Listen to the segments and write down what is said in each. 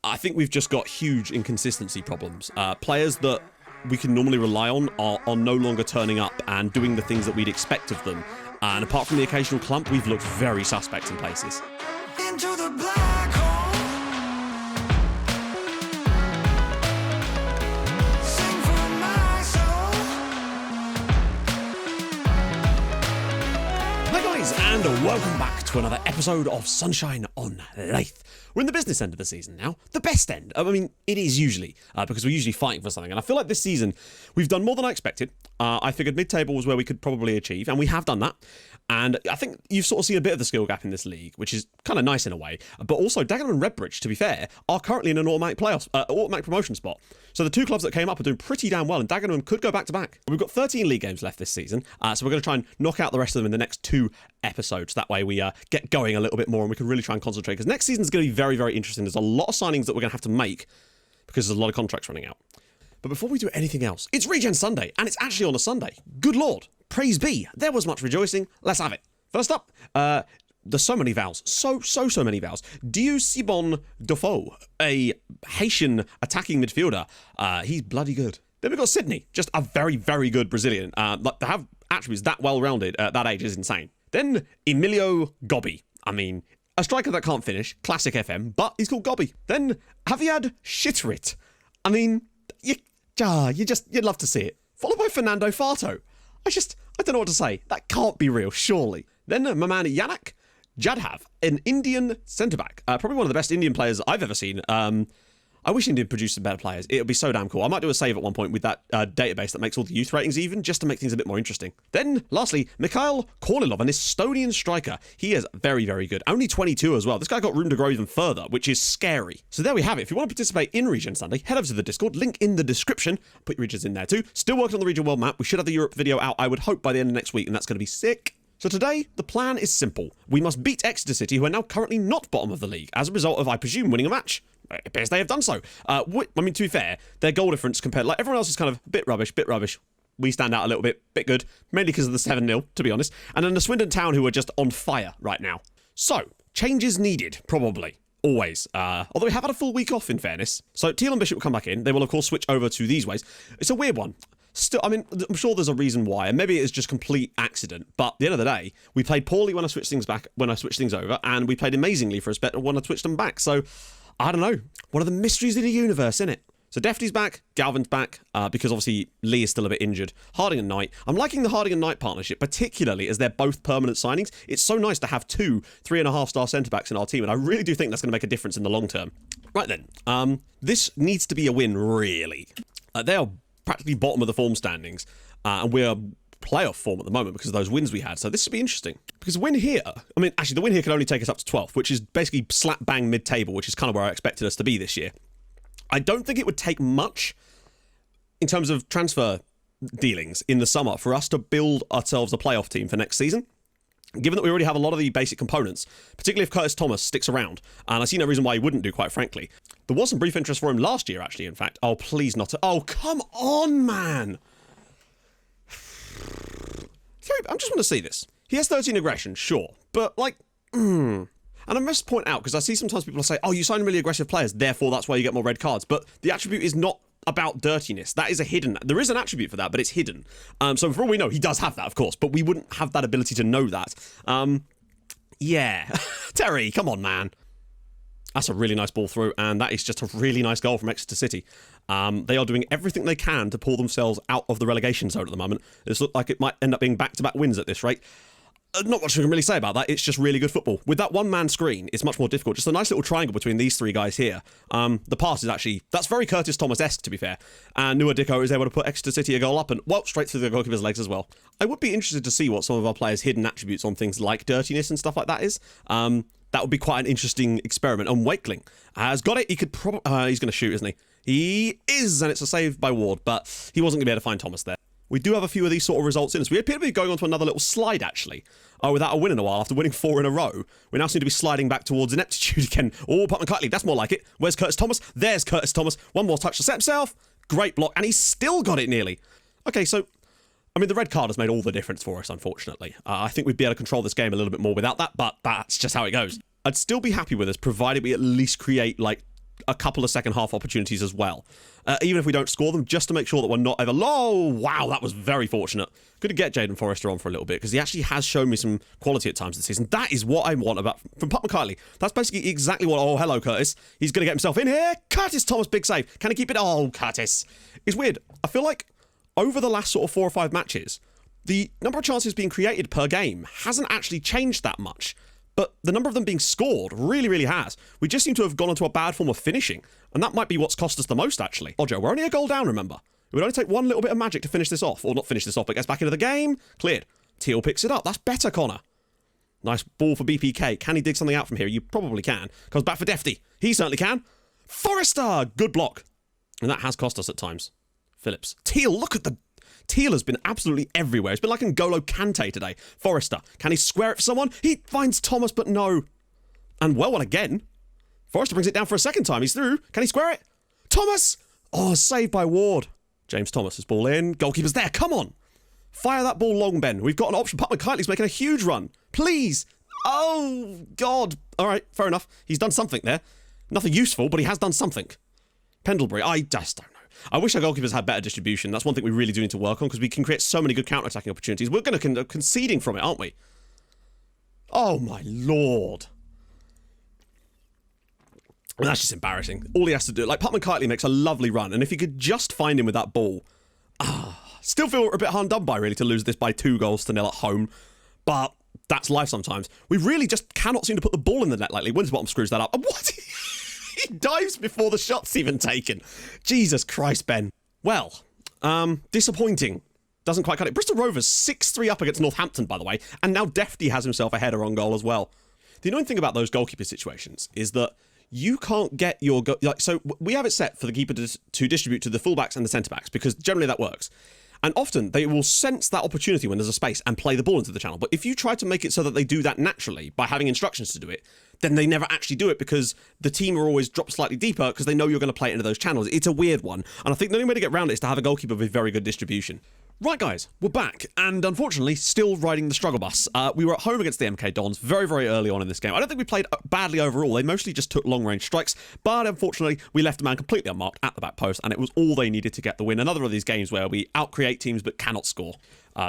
I think we've just got huge inconsistency problems. Players that we can normally rely on are no longer turning up and doing the things that we'd expect of them. And apart from the occasional clump, we've looked very suspect in places. Into the black hole. Sing for my soul. Hi guys, and welcome back to another episode of Sunshine on Leyth. We're in the business end of the season now. The best end. I mean, it is usually, because we're usually fighting for something. And I feel like this season, we've done more than I expected. I figured mid-table was where we could probably achieve, and we have done that. And I think you've sort of seen a bit of the skill gap in this league, which is kind of nice in a way. But also, Dagenham and Redbridge, to be fair, are currently in an automatic promotion spot. So the two clubs that came up are doing pretty damn well, and Dagenham could go back to back. We've got 13 league games left this season, so we're going to try and knock out the rest of them in the next 2 episodes. That way we get going a little bit more and we can really try and concentrate, because next season is going to be very, very interesting. There's a lot of signings that we're going to have to make because there's a lot of contracts running out. But before we do anything else, it's Regen Sunday, and it's actually on a Sunday. Good Lord, praise be, there was much rejoicing. Let's have it. First up, there's so many vowels. So many vowels. Dieu Sibon Defoe, a Haitian attacking midfielder. He's bloody good. Then we've got Sydney, just a very, very good Brazilian. Like, to have attributes that well-rounded at that age is insane. Then Emilio Gobbi. I mean, a striker that can't finish, classic FM, but he's called Gobbi. Then Javiad Shitrit. I mean, you'd love to see it. Followed by Fernando Farto. I don't know what to say. That can't be real, surely. Then my man Yanak Jadhav, an Indian centre-back. Probably one of the best Indian players I've ever seen. I wish India produced some better players. It would be so damn cool. I might do a save at one point with that database that makes all the youth ratings even, just to make things a bit more interesting. Then, lastly, Mikhail Kornilov, an Estonian striker. He is very, very good. Only 22 as well. This guy got room to grow even further, which is scary. So there we have it. If you want to participate in Regen Sunday, head over to the Discord. Link in the description. Put your regions in there too. Still working on the region world map. We should have the Europe video out, I would hope, by the end of next week, and that's going to be sick. So today, the plan is simple. We must beat Exeter City, who are now currently not bottom of the league, as a result of, I presume, winning a match. It appears they have done so. I mean, to be fair, their goal difference compared, like, everyone else is kind of a bit rubbish. We stand out a little bit good, mainly because of the 7-0, to be honest. And then the Swindon Town, who are just on fire right now. So, changes needed, probably. Always. Although we have had a full week off, in fairness. So, Teal and Bishop will come back in. They will, of course, switch over to these ways. It's a weird one. Still, I mean, I'm sure there's a reason why, and maybe it's just complete accident. But at the end of the day, we played poorly when I switched things over, and we played amazingly for a bit when I switched them back. So, I don't know. One of the mysteries of the universe, innit? So Defty's back, Galvin's back, because obviously Lee is still a bit injured. Harding and Knight. I'm liking the Harding and Knight partnership, particularly as they're both permanent signings. It's so nice to have 2 3.5-star centre-backs in our team, and I really do think that's going to make a difference in the long term. Right then, this needs to be a win, really. They are practically bottom of the form standings, and we're playoff form at the moment because of those wins we had. So this should be interesting. Because the win here, I mean, actually the win here can only take us up to 12th, which is basically slap bang mid-table, which is kind of where I expected us to be this year. I don't think it would take much in terms of transfer dealings in the summer for us to build ourselves a playoff team for next season. Given that we already have a lot of the basic components, particularly if Curtis Thomas sticks around, and I see no reason why he wouldn't do, quite frankly. There was some brief interest for him last year, actually, in fact. Oh, please not to... Oh, come on, man! I just want to see this. He has 13 aggression, sure, but, like... And I must point out, because I see sometimes people say, oh, you sign really aggressive players, therefore that's why you get more red cards. But the attribute is not about dirtiness. That is a hidden... There is an attribute for that, but it's hidden. So for all we know, he does have that, of course, but we wouldn't have that ability to know that. Yeah. Terry, come on, man. That's a really nice ball through, and that is just a really nice goal from Exeter City. They are doing everything they can to pull themselves out of the relegation zone at the moment. This looks like it might end up being back-to-back wins at this rate. Not much we can really say about that. It's just really good football. With that one-man screen, it's much more difficult. Just a nice little triangle between these 3 guys here. The pass is actually... That's very Curtis Thomas-esque, to be fair. And Nua Dicko is able to put Exeter City a goal up and, well, straight through the goalkeeper's legs as well. I would be interested to see what some of our players' hidden attributes on things like dirtiness and stuff like that is. That would be quite an interesting experiment. And Wakeling has got it. He could probably... he's going to shoot, isn't he? He is, and it's a save by Ward, but he wasn't going to be able to find Thomas there. We do have a few of these sort of results in us. We appear to be going on to another little slide, actually. Without a win in a while, after winning 4 in a row, we now seem to be sliding back towards ineptitude again. Oh, Putman Cutley, that's more like it. Where's Curtis Thomas? There's Curtis Thomas. One more touch to set himself. Great block, and he's still got it nearly. Okay, so, I mean, the red card has made all the difference for us, unfortunately. I think we'd be able to control this game a little bit more without that, but that's just how it goes. I'd still be happy with us, provided we at least create, like, a couple of second half opportunities as well. Even if we don't score them, just to make sure that we're not ever... Oh, wow, that was very fortunate. Good to get Jaden Forrester on for a little bit, because he actually has shown me some quality at times this season. That is what I want about from Putt McKightley. That's basically exactly what... Oh, hello, Curtis. He's going to get himself in here. Curtis Thomas, big save. Can he keep it? Oh, Curtis. It's weird. I feel like over the last sort of 4 or 5 matches, the number of chances being created per game hasn't actually changed that much. But the number of them being scored really, really has. We just seem to have gone into a bad form of finishing. And that might be what's cost us the most, actually. Ojo, we're only a goal down, remember. It would only take one little bit of magic to finish this off. Or not finish this off, but gets back into the game. Cleared. Teal picks it up. That's better, Connor. Nice ball for BPK. Can he dig something out from here? You probably can. Comes back for Defty. He certainly can. Forrester! Good block. And that has cost us at times. Phillips. Teal, look at the... Teal has been absolutely everywhere. It's been like N'Golo Kante today. Forrester, can he square it for someone? He finds Thomas, but no. And well again. Forrester brings it down for a second time. He's through. Can he square it? Thomas! Oh, saved by Ward. James Thomas' ball in. Goalkeeper's there. Come on. Fire that ball long, Ben. We've got an option. Putt McKightley's making a huge run. Please. Oh, God. All right, fair enough. He's done something there. Nothing useful, but he has done something. Pendlebury, I just don't know. I wish our goalkeepers had better distribution. That's one thing we really do need to work on, because we can create so many good counter-attacking opportunities. We're going to conceding from it, aren't we? Oh, my Lord. And that's just embarrassing. All he has to do... Like, Putt McKightley makes a lovely run, and if he could just find him with that ball... still feel a bit hard done by, really, to lose this by 2-0 at home. But that's life sometimes. We really just cannot seem to put the ball in the net lately. Winterbottom screws that up. What? He dives before the shot's even taken. Jesus Christ, Ben. Well, disappointing. Doesn't quite cut it. Bristol Rovers 6-3 up against Northampton, by the way, and now Defty has himself a header on goal as well. The annoying thing about those goalkeeper situations is that you can't get your... So we have it set for the keeper to distribute to the fullbacks and the centre-backs, because generally that works. And often they will sense that opportunity when there's a space and play the ball into the channel. But if you try to make it so that they do that naturally by having instructions to do it, then they never actually do it, because the team are always dropped slightly deeper because they know you're going to play it into those channels. It's a weird one. And I think the only way to get around it is to have a goalkeeper with very good distribution. Right, guys, we're back, and unfortunately, still riding the struggle bus. We were at home against the MK Dons very, very early on in this game. I don't think we played badly overall. They mostly just took long-range strikes, but unfortunately, we left a man completely unmarked at the back post, and it was all they needed to get the win. Another of these games where we out-create teams but cannot score.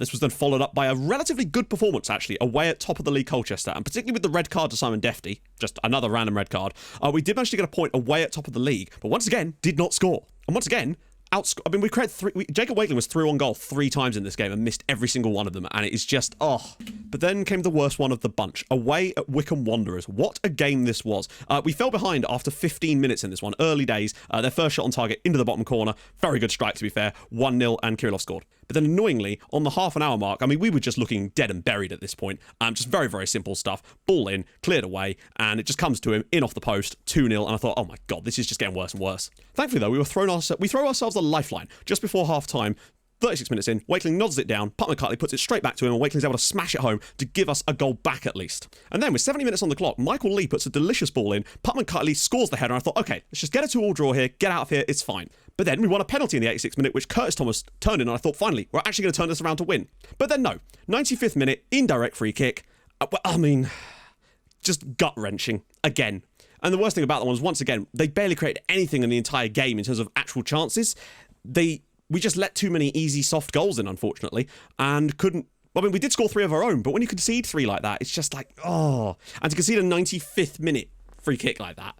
This was then followed up by a relatively good performance, actually, away at top of the league Colchester, and particularly with the red card to Simon Defty, just another random red card, we did manage to get a point away at top of the league, but once again, did not score. And once again... I mean, we created 3... Jacob Wakeling was through on goal 3 times in this game and missed every single one of them, and it is just... Oh. But then came the worst one of the bunch. Away at Wycombe Wanderers. What a game this was. We fell behind after 15 minutes in this one. Early days. Their first shot on target into the bottom corner. Very good strike, to be fair. 1-0, and Kirillov scored. But then annoyingly, on the half-an-hour mark, I mean, we were just looking dead and buried at this point. Just very, very simple stuff. Ball in, cleared away, and it just comes to him, in off the post, 2-0, and I thought, oh my God, this is just getting worse and worse. Thankfully, though, we throw ourselves a lifeline. Just before half-time, 36 minutes in, Wakeling nods it down, Putt McKightley puts it straight back to him, and Wakeling's able to smash it home to give us a goal back at least. And then with 70 minutes on the clock, Michael Lee puts a delicious ball in, Putt McKightley scores the header, and I thought, okay, let's just get a 2-2 draw here, get out of here, it's fine. But then we won a penalty in the 86th minute, which Curtis Thomas turned in, and I thought, finally, we're actually going to turn this around to win. But then no, 95th minute, indirect free kick. I mean, just gut-wrenching, again. And the worst thing about that one was, once again, they barely created anything in the entire game in terms of actual chances. We just let too many easy, soft goals in, unfortunately, and couldn't... I mean, we did score 3 of our own, but when you concede 3 like that, it's just like, oh. And to concede a 95th minute free kick like that.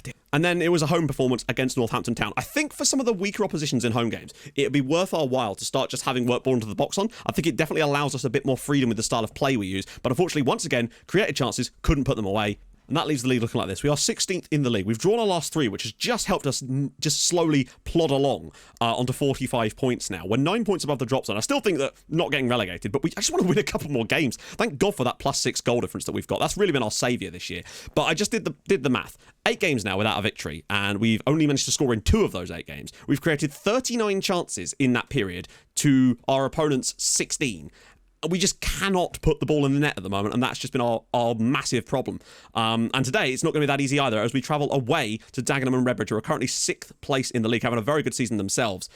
Dear. And then it was a home performance against Northampton Town. I think for some of the weaker oppositions in home games, it'd be worth our while to start just having work ball into the box on. I think it definitely allows us a bit more freedom with the style of play we use. But unfortunately, once again, created chances, couldn't put them away. And that leaves the league looking like this. We are 16th in the league. We've drawn our last 3, which has just helped us just slowly plod along onto 45 points now. We're 9 points above the drop zone. I still think that not getting relegated, but I just want to win a couple more games. Thank God for that +6 goal difference that we've got. That's really been our saviour this year. But I just did the math. 8 games now without a victory, and we've only managed to score in 2 of those 8 games. We've created 39 chances in that period to our opponent's 16. We just cannot put the ball in the net at the moment, and that's just been our massive problem. And today, it's not going to be that easy either, as we travel away to Dagenham and Redbridge, who are currently 6th place in the league, having a very good season themselves.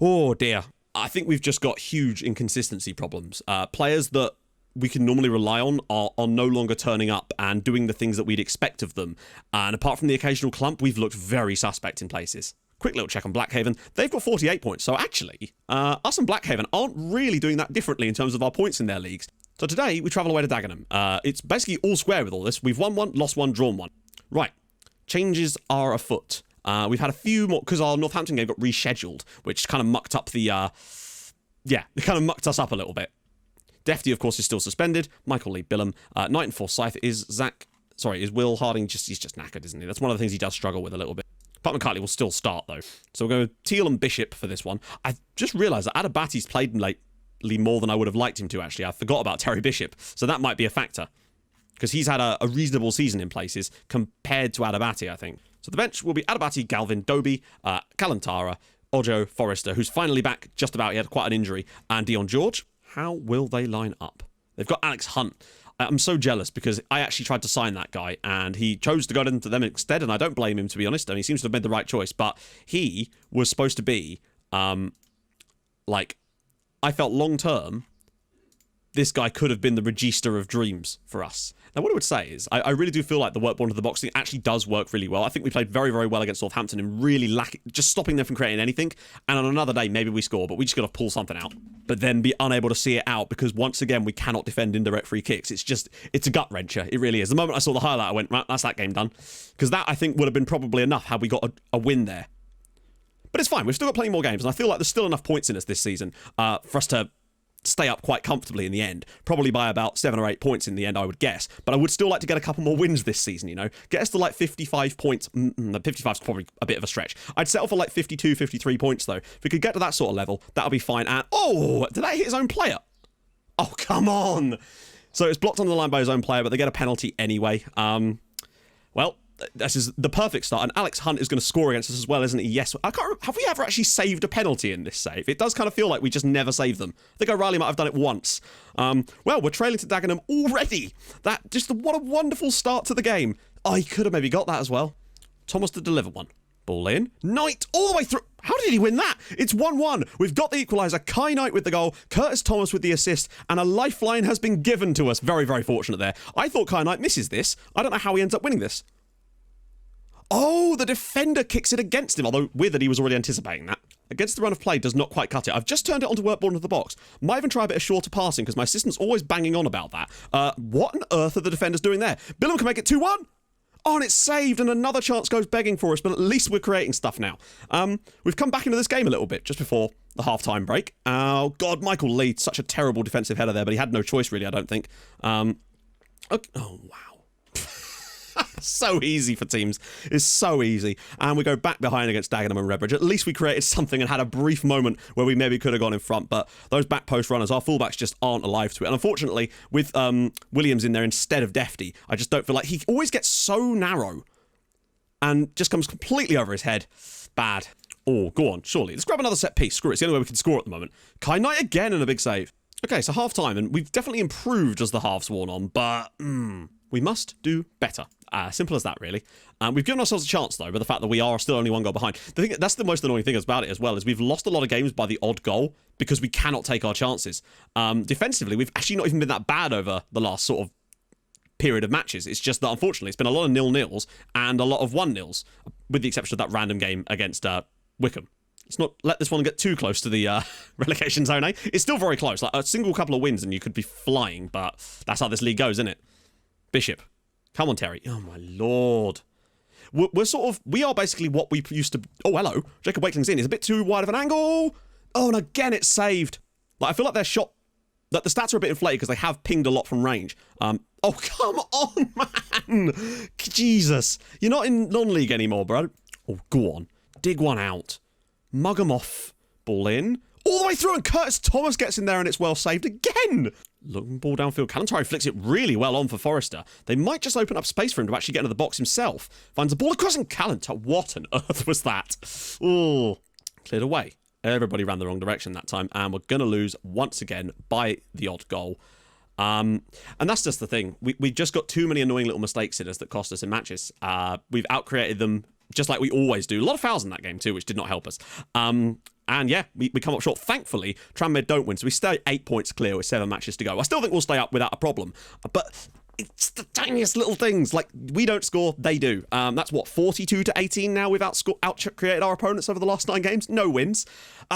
Oh, dear. I think we've just got huge inconsistency problems. Players that we can normally rely on are no longer turning up and doing the things that we'd expect of them. And apart from the occasional clump, we've looked very suspect in places. Quick little check on Blackhaven. They've got 48 points. So actually, us and Blackhaven aren't really doing that differently in terms of our points in their leagues. So today, we travel away to Dagenham. It's basically all square with all this. We've won one, lost one, drawn one. Right. Changes are afoot. We've had a few more, because our Northampton game got rescheduled, which kind of mucked up the, it kind of mucked us up a little bit. Defty, of course, is still suspended. Michael Lee Bilham. Knight and Forsyth is Will Harding. He's just knackered, isn't he? That's one of the things he does struggle with a little bit. Pat McCartney will still start, though. So we'll go with Teal and Bishop for this one. I just realised that Adabati's played lately more than I would have liked him to, actually. I forgot about Terry Bishop. So that might be a factor. Because he's had a reasonable season in places compared to Adabati, I think. So the bench will be Adabati, Galvin, Doby, Kalantara, Ojo, Forrester, who's finally back just about. He had quite an injury. And Dion George. How will they line up? They've got Alex Hunt. I'm so jealous because I actually tried to sign that guy and he chose to go into them instead, and I don't blame him, to be honest. I mean, he seems to have made the right choice, but he was supposed to be, I felt long term, this guy could have been the register of dreams for us. Now, what I would say is, I really do feel like the workboard into the box thing actually does work really well. I think we played very, very well against Northampton and really just stopping them from creating anything. And on another day, maybe we score, but we just got to pull something out. But then be unable to see it out because once again, we cannot defend indirect free kicks. It's a gut wrencher. It really is. The moment I saw the highlight, I went, right, that's that game done. Because that, I think, would have been probably enough had we got a win there. But it's fine. We've still got plenty more games. And I feel like there's still enough points in us this season for us to stay up quite comfortably in the end, probably by about 7 or 8 points in the end, I would guess. But I would still like to get a couple more wins this season, you know, get us to like 55 points. 55 is probably a bit of a stretch. I'd settle for like 52, 53 points though. If we could get to that sort of level, that'll be fine. And did that hit his own player? Oh, come on. So it's blocked on the line by his own player, but they get a penalty anyway. Well, this is the perfect start, and Alex Hunt is going to score against us as well, isn't he? Yes. I can't remember, have we ever actually saved a penalty in this save? It does kind of feel like we just never save them. I think O'Reilly might have done it once. Well, we're trailing to Dagenham already. What a wonderful start to the game. He could have maybe got that as well. Thomas to deliver one. Ball in. Knight all the way through. How did he win that? It's 1-1. We've got the equaliser. Kai Knight with the goal. Curtis Thomas with the assist. And a lifeline has been given to us. Very, very fortunate there. I thought Kai Knight misses this. I don't know how he ends up winning this. Oh, the defender kicks it against him, although weird that he was already anticipating that. Against the run of play does not quite cut it. I've just turned it onto workboard into the box. Might even try a bit of shorter passing because my assistant's always banging on about that. What on earth are the defenders doing there? Bilham can make it 2-1. Oh, and it's saved and another chance goes begging for us, but at least we're creating stuff now. We've come back into this game a little bit just before the half-time break. Oh, God, Michael Lee, such a terrible defensive header there, but he had no choice really, I don't think. Okay. Oh, wow. So easy for teams. It's so easy. And we go back behind against Dagenham and Redbridge. At least we created something and had a brief moment where we maybe could have gone in front, but those back post runners, our fullbacks just aren't alive to it. And unfortunately, with Williams in there instead of Defty, I just don't feel like he always gets so narrow and just comes completely over his head. Bad. Oh, go on, surely. Let's grab another set piece. Screw it. It's the only way we can score at the moment. Kai Knight again and a big save. Okay, so half time, and we've definitely improved as the half's worn on, but we must do better. Simple as that, really. We've given ourselves a chance, though, by the fact that we are still only one goal behind. That's the most annoying thing about it as well, is we've lost a lot of games by the odd goal because we cannot take our chances. Defensively, we've actually not even been that bad over the last sort of period of matches. It's just that, unfortunately, it's been a lot of 0-0s and a lot of 1-0s, with the exception of that random game against Wickham. Let's not let this one get too close to the relegation zone, eh? It's still very close. Like a single couple of wins and you could be flying, but that's how this league goes, isn't it? Bishop. Come on, Terry. Oh, my Lord. We are basically what we used to... Oh, hello. Jacob Wakeling's in. He's a bit too wide of an angle. Oh, and again, it's saved. Like, I feel like their shot... That the stats are a bit inflated because they have pinged a lot from range. Oh, come on, man. Jesus. You're not in non-league anymore, bro. Oh, go on. Dig one out. Mug 'em off. Ball in. All the way through, and Curtis Thomas gets in there, and it's well saved again. Looking ball downfield. Kalantari flicks it really well on for Forrester. They might just open up space for him to actually get into the box himself. Finds the ball across, and Kalantari. What on earth was that? Oh, cleared away. Everybody ran the wrong direction that time, and we're going to lose once again by the odd goal. And that's just the thing. We just got too many annoying little mistakes in us that cost us in matches. We've outcreated them just like we always do. A lot of fouls in that game too, which did not help us. And yeah, we come up short. Thankfully, Tranmere don't win, so we stay 8 points clear with 7 matches to go. I still think we'll stay up without a problem, but it's the tiniest little things. Like, we don't score, they do. That's what, 42-18 now we've out-created our opponents over the last 9 games. No wins.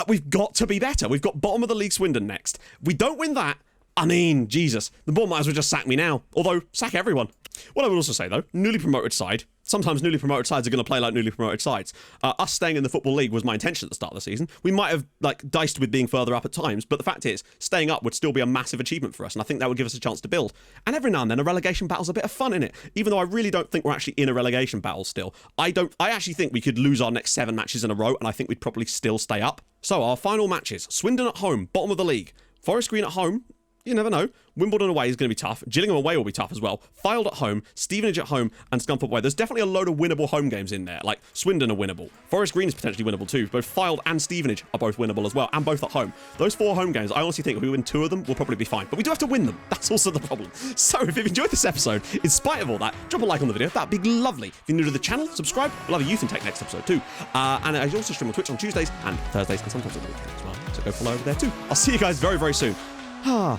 We've got to be better. We've got bottom of the league Swindon next. We don't win that. I mean, Jesus, the board might as well just sack me now. Although, sack everyone. What I would also say, though, newly promoted side. Sometimes newly promoted sides are going to play like newly promoted sides. Us staying in the Football League was my intention at the start of the season. We might have, diced with being further up at times, but the fact is, staying up would still be a massive achievement for us, and I think that would give us a chance to build. And every now and then, a relegation battle's a bit of fun in it, even though I really don't think we're actually in a relegation battle still. I actually think we could lose our next 7 matches in a row, and I think we'd probably still stay up. So, our final matches. Swindon at home, bottom of the league. Forest Green at home. You never know. Wimbledon away is going to be tough. Gillingham away will be tough as well. Fylde at home, Stevenage at home, and Scunthorpe away. There's definitely a load of winnable home games in there. Like, Swindon are winnable. Forest Green is potentially winnable too. Both Fylde and Stevenage are both winnable as well, and both at home. Those 4 home games, I honestly think if we win 2 of them, we'll probably be fine. But we do have to win them. That's also the problem. So, if you've enjoyed this episode, in spite of all that, drop a like on the video. That'd be lovely. If you're new to the channel, subscribe. We'll have a Youth and Tech next episode too. And I also stream on Twitch on Tuesdays and Thursdays, and sometimes on the weekend as well. So go follow over there too. I'll see you guys very, very soon.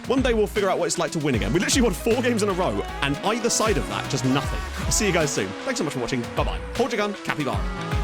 One day we'll figure out what it's like to win again. We literally won 4 games in a row, and either side of that, just nothing. I'll see you guys soon. Thanks so much for watching. Bye-bye. Hold your gun, Capybara.